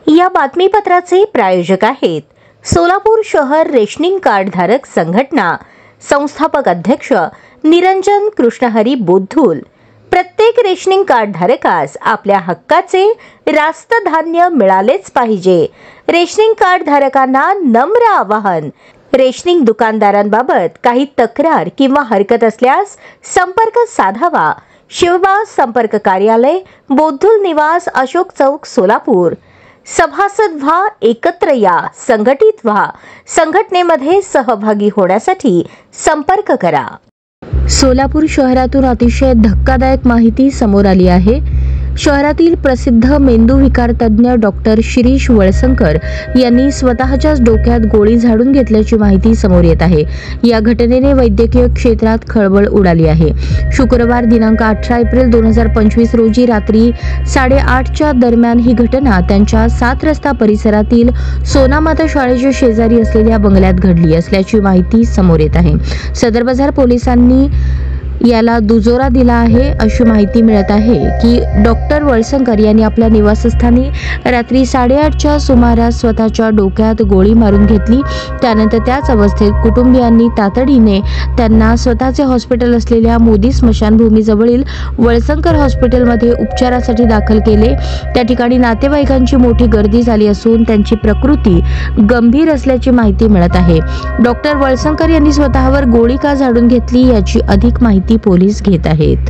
या बातमीपत्राचे प्रायोजक आहेत सोलापूर शहर रेशनिंग कार्ड धारक संघटना, संस्थापक अध्यक्ष निरंजन कृष्णहरी बोद्धुल। प्रत्येक रेशनिंग कार्ड धारकास आपल्या हक्काचे रास्त धान्य मिळालेच पाहिजे। रेशनिंग कार्ड धारकांना नम्र आवाहन, रेशनिंग दुकानदारांबाबत काही तक्रार किंवा हरकत असल्यास संपर्क साधावा। शिवबाज संपर्क कार्यालय, बोद्धुल निवास, अशोक चौक, सोलापूर। सभासद व्हा, एकत्र या, संघटित व्हा। संघटनेमध्ये सहभागी होण्यासाठी संपर्क करा। सोलापूर शहरातून अतिशय धक्कादायक माहिती समोर आली आहे। शहरातील प्रसिद्ध मेंदूविकार तज्ञ डॉक्टर शिरीष वळसंकर यांनी स्वतःच्याच डोक्यात गोळी झाडून घेतल्याची माहिती समोर येत आहे। या घटनेने वैद्यकीय क्षेत्रात खळबळ उडाली आहे। शुक्रवार दिनांक 18 एप्रिल 2025 रोजी रात्री 8:30च्या दरम्यान ही घटना त्यांच्या 7 रस्ता परिसरातील सोनामाता शाळेच्या शेजारी असलेल्या बंगल्यात घडली असल्याची माहिती समोर येत आहे। सदर बाजार पोलिसांनी याला दुजोरा दिला आहे। अशी माहिती मिळत आहे की डॉक्टर वळसंकर यांनी आपल्या निवासस्थानी रात्री 8:30च्या सुमारास स्वतःच्या डोक्यात गोळी मारून घेतली। त्यानंतर त्याच अवस्थेत कुटुंबियांनी तातडीने त्यांना स्वतःचे हॉस्पिटल असलेल्या मोदी स्मशानभूमीजवळील वळसंकर हॉस्पिटलमध्ये उपचारासाठी दाखल केले। त्या ठिकाणी नातेवाईकांची मोठी गर्दी झाली असून त्यांची प्रकृती गंभीर असल्याची माहिती मिळत आहे। डॉक्टर वळसंकर यांनी स्वतःवर गोळी का झाडून घेतली याची अधिक माहिती पोलीस घेत आहेत।